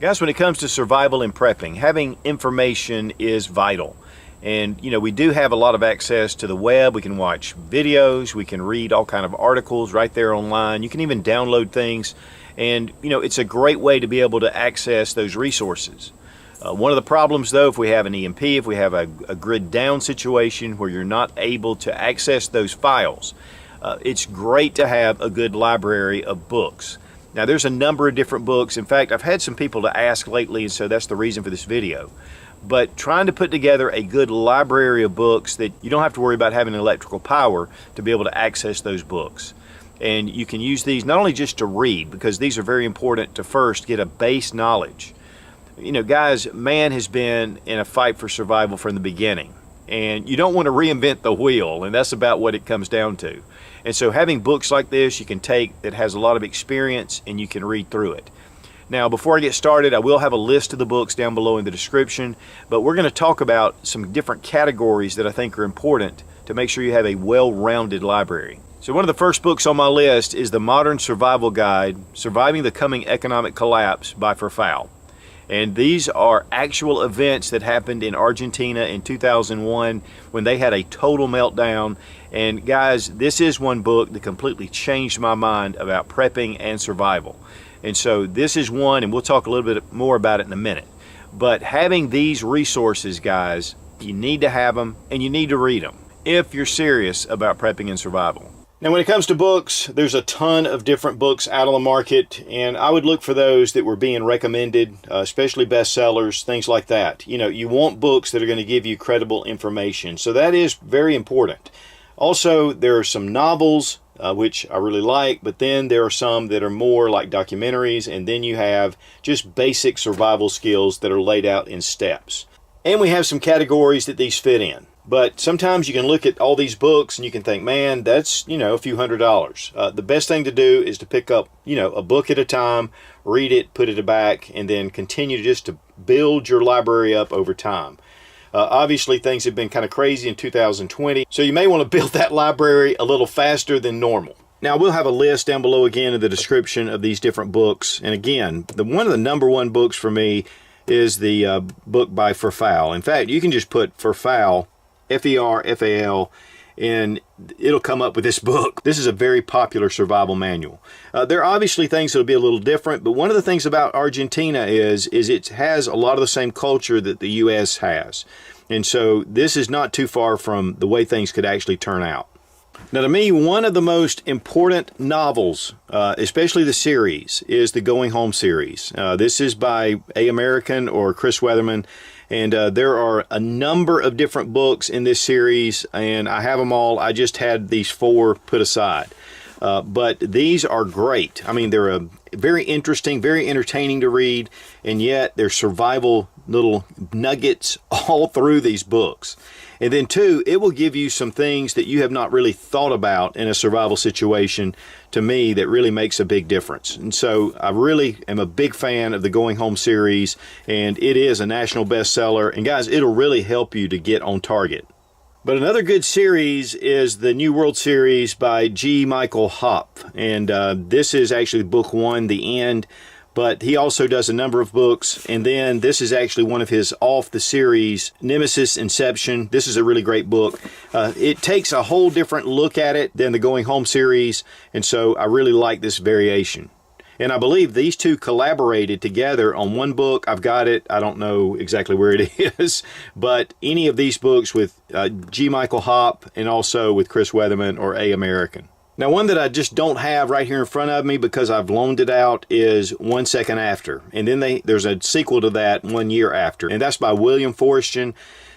Guys, when it comes to survival and prepping, having information is vital. And we do have a lot of access to the web. We can watch videos, we can read all kind of articles right there online. You can even download things, and it's a great way to be able to access those resources. One of the problems though, if we have an EMP, if we have a grid down situation where you're not able to access those files, it's great to have a good library of books. Now there's a number of different books. In fact, I've had some people to ask lately, and so that's the reason for this video. But trying to put together a good library of books that you don't have to worry about having electrical power to be able to access those books. And you can use these not only just to read, because these are very important to first get a base knowledge. Guys, man has been in a fight for survival from the beginning. And you don't want to reinvent the wheel, and that's about what it comes down to. And so having books like this you can take that has a lot of experience, and you can read through it. Now, before I get started, I will have a list of the books down below in the description, but we're going to talk about some different categories that I think are important to make sure you have a well-rounded library. So one of the first books on my list is the Modern Survival Guide, Surviving the Coming Economic Collapse by Verfael. And these are actual events that happened in Argentina in 2001 when they had a total meltdown. And guys, this is one book that completely changed my mind about prepping and survival. And so this is one, and we'll talk a little bit more about it in a minute. But having these resources, guys, you need to have them, and you need to read them if you're serious about prepping and survival. Now, when it comes to books, there's a ton of different books out on the market, and I would look for those that were being recommended, especially bestsellers, things like that. You want books that are going to give you credible information, so that is very important. Also, there are some novels, which I really like, but then there are some that are more like documentaries, and then you have just basic survival skills that are laid out in steps. And we have some categories that these fit in. But sometimes you can look at all these books and you can think, man, that's, a few $100s. The best thing to do is to pick up, a book at a time, read it, put it back, and then continue just to build your library up over time. Obviously, things have been kind of crazy in 2020, so you may want to build that library a little faster than normal. Now, we'll have a list down below again in the description of these different books. And again, one of the number one books for me is the book by Verfael. In fact, you can just put Verfael, F-E-R-F-A-L, and it'll come up with this book. This is a very popular survival manual. There are obviously things that'll be a little different, but one of the things about Argentina is it has a lot of the same culture that the U.S. has. And so this is not too far from the way things could actually turn out. Now, to me, one of the most important novels, especially the series, is the Going Home series. This is by A. American or Chris Weatherman. And there are a number of different books in this series, and I have them all. I just had these 4 put aside. But these are great. I mean, they're very interesting, very entertaining to read, and yet there's survival little nuggets all through these books. And then 2, it will give you some things that you have not really thought about in a survival situation, to me, that really makes a big difference. And so I really am a big fan of the Going Home series, and it is a national bestseller. And guys, it'll really help you to get on target. But another good series is the New World series by G. Michael Hopf. And this is actually book 1, The End. But he also does a number of books, and then this is actually one of his off the series, Nemesis Inception. This is a really great book. It takes a whole different look at it than the Going Home series, and so I really like this variation. And I believe these 2 collaborated together on one book. I've got it. I don't know exactly where it is, but any of these books with G. Michael Hopf and also with Chris Weatherman or A. American. Now, one that I just don't have right here in front of me because I've loaned it out is 1 Second After. And then there's a sequel to that, 1 Year After. And that's by William Forstchen.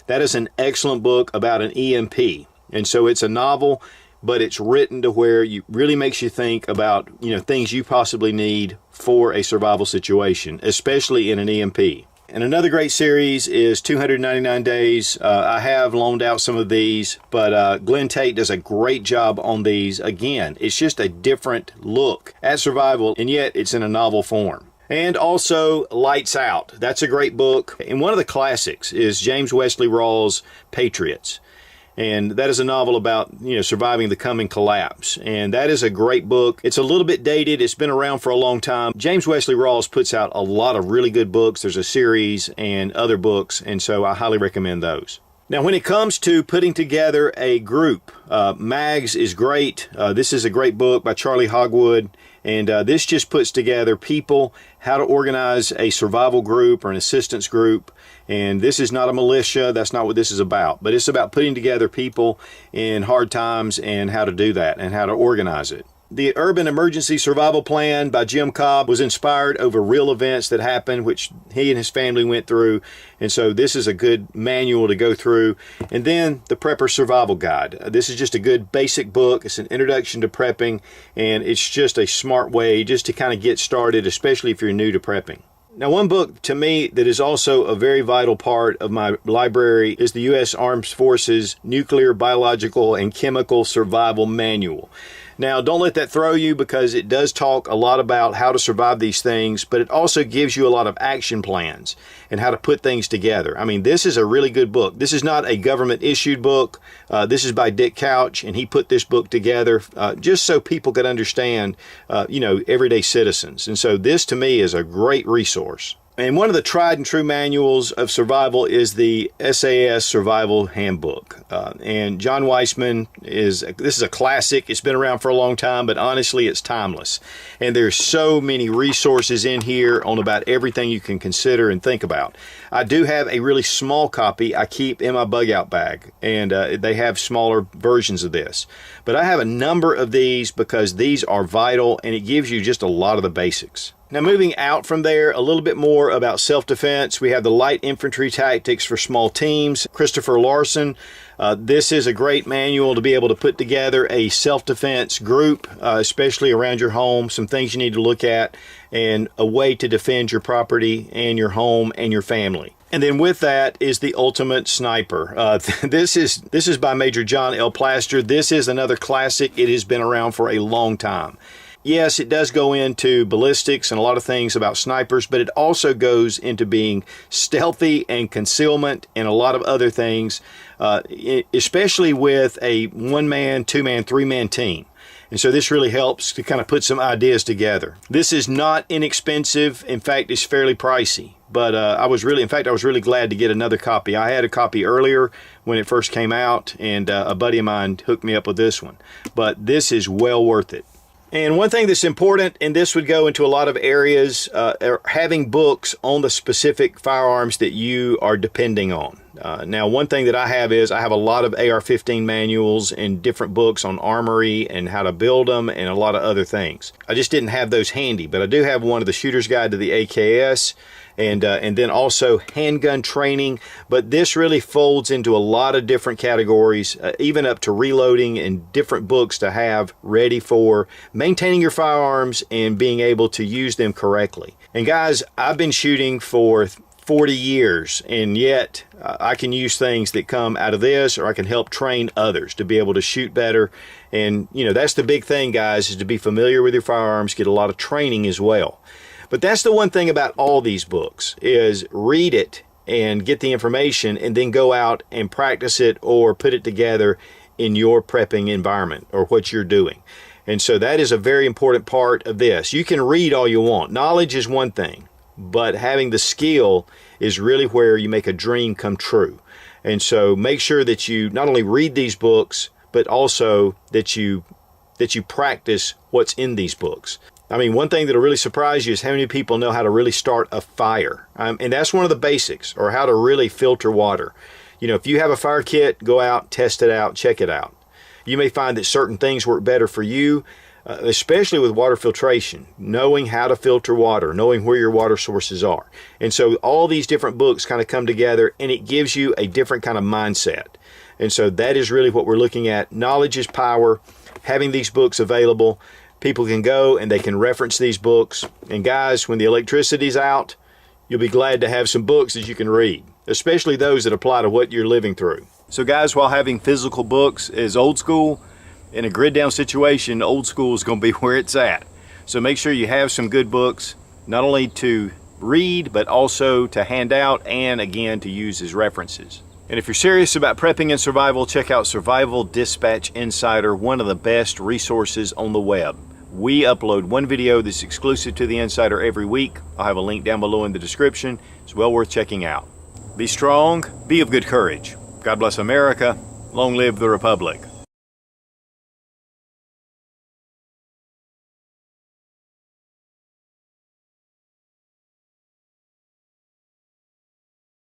That is an excellent book about an EMP. And so it's a novel, but it's written to where it really makes you think about, things you possibly need for a survival situation, especially in an EMP. And another great series is 299 Days. I have loaned out some of these, but Glenn Tate does a great job on these. Again, it's just a different look at survival, and yet it's in a novel form. And also Lights Out. That's a great book. And one of the classics is James Wesley Rawls' Patriots. And that is a novel about, surviving the coming collapse. And that is a great book. It's a little bit dated. It's been around for a long time. James Wesley Rawls puts out a lot of really good books. There's a series and other books, and so I highly recommend those. Now, when it comes to putting together a group, Mags is great. This is a great book by Charlie Hogwood. And this just puts together people, how to organize a survival group or an assistance group. And this is not a militia. That's not what this is about. But it's about putting together people in hard times and how to do that and how to organize it. The Urban Emergency Survival Plan by Jim Cobb was inspired over real events that happened, which he and his family went through. And so this is a good manual to go through. And then the Prepper Survival Guide. This is just a good basic book. It's an introduction to prepping, and it's just a smart way just to kind of get started, especially if you're new to prepping. Now, one book to me that is also a very vital part of my library is the U.S. Armed Forces Nuclear, Biological, and Chemical Survival Manual. Now, don't let that throw you, because it does talk a lot about how to survive these things, but it also gives you a lot of action plans and how to put things together. I mean, this is a really good book. This is not a government-issued book. This is by Dick Couch, and he put this book together just so people could understand, everyday citizens. And so this, to me, is a great resource. And one of the tried and true manuals of survival is the SAS Survival Handbook. And John Weissman this is a classic. It's been around for a long time, but honestly, it's timeless. And there's so many resources in here on about everything you can consider and think about. I do have a really small copy I keep in my bug out bag, and they have smaller versions of this. But I have a number of these because these are vital, and it gives you just a lot of the basics. Now, moving out from there, a little bit more about self-defense. We have the Light Infantry Tactics for Small Teams, Christopher Larson. This is a great manual to be able to put together a self-defense group, especially around your home, some things you need to look at, and a way to defend your property and your home and your family. And then with that is the Ultimate Sniper. This is by Major John L. Plaster. This is another classic. It has been around for a long time. Yes, it does go into ballistics and a lot of things about snipers, but it also goes into being stealthy and concealment and a lot of other things, especially with a one-man, two-man, three-man team. And so this really helps to kind of put some ideas together. This is not inexpensive. In fact, it's fairly pricey. But I was really glad to get another copy. I had a copy earlier when it first came out, and a buddy of mine hooked me up with this one. But this is well worth it. And one thing that's important, and this would go into a lot of areas, are having books on the specific firearms that you are depending on. Now, one thing that I have is I have a lot of AR-15 manuals and different books on armory and how to build them and a lot of other things. I just didn't have those handy, but I do have one of the Shooter's Guide to the AKS, and then also handgun training. But this really folds into a lot of different categories, even up to reloading, and different books to have ready for maintaining your firearms and being able to use them correctly. And guys, I've been shooting for 40 years, and yet I can use things that come out of this, or I can help train others to be able to shoot better. And that's the big thing, guys, is to be familiar with your firearms, get a lot of training as well. But that's the one thing about all these books, is read it and get the information, and then go out and practice it or put it together in your prepping environment or what you're doing. And so that is a very important part of this. You can read all you want. Knowledge is one thing, but having the skill is really where you make a dream come true. And so make sure that you not only read these books, but also that you practice what's in these books. I mean, one thing that'll really surprise you is how many people know how to really start a fire. And that's one of the basics, or how to really filter water. If you have a fire kit, go out, test it out, check it out. You may find that certain things work better for you, especially with water filtration, knowing how to filter water, knowing where your water sources are. And so all these different books kind of come together, and it gives you a different kind of mindset. And so that is really what we're looking at. Knowledge is power. Having these books available, people can go and they can reference these books. And guys, when the electricity's out, you'll be glad to have some books that you can read, especially those that apply to what you're living through. So guys, while having physical books is old school, in a grid down situation, old school is going to be where it's at. So make sure you have some good books, not only to read, but also to hand out, and again, to use as references. And if you're serious about prepping and survival, check out Survival Dispatch Insider, one of the best resources on the web. We upload one video that's exclusive to the Insider every week. I'll have a link down below in the description. It's well worth checking out. Be strong, be of good courage. God bless America. Long live the Republic.